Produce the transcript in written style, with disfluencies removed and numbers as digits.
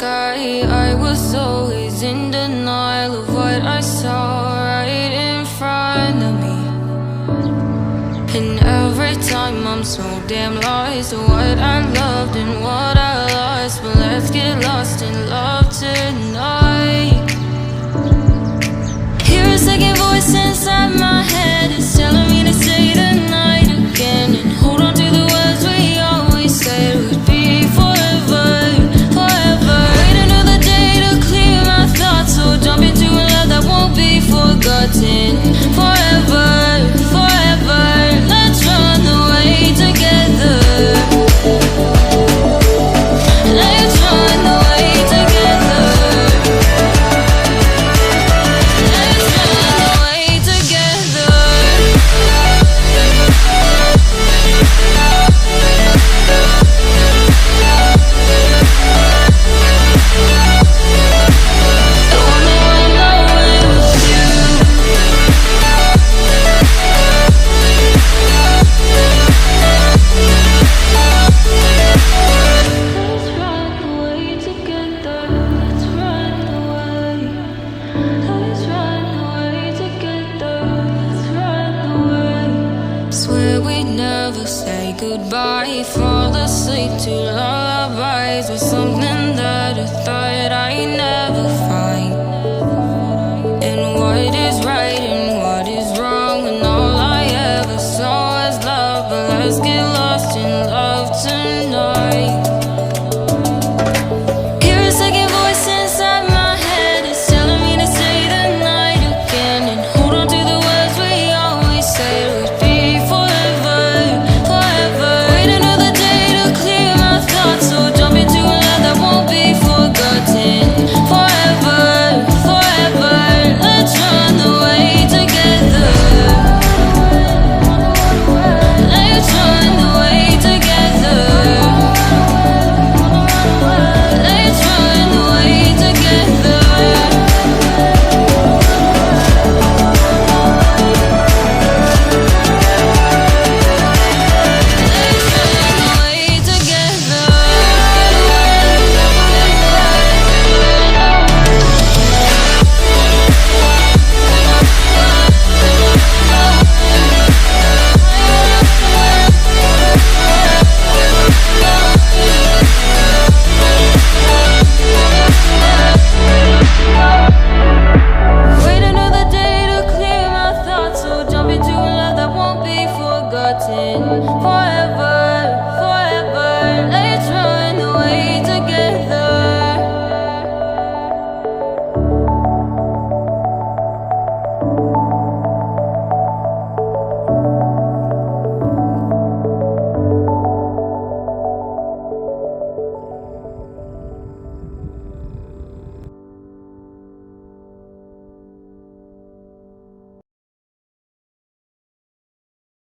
sky. I was always in denial of what I saw right in front of me. And every time I'm so damn lost to what I loved and what I lost. But let's get lost in love tonight. Hear a second voice inside my head. It's telling me to say tonight again, and hold on to the words we always said would be forever, forever. Wait another day to clear my thoughts, so jump into a love that won't be forgotten. Forever, forever. Let's run away together. Let's run away together. Let's run away together. I wanna run away with you. Let's run away together. Let's run away. Let's run away together. Let's run away. Swear we'd never say goodbye. Fall asleep to lullabies with something that I thought I never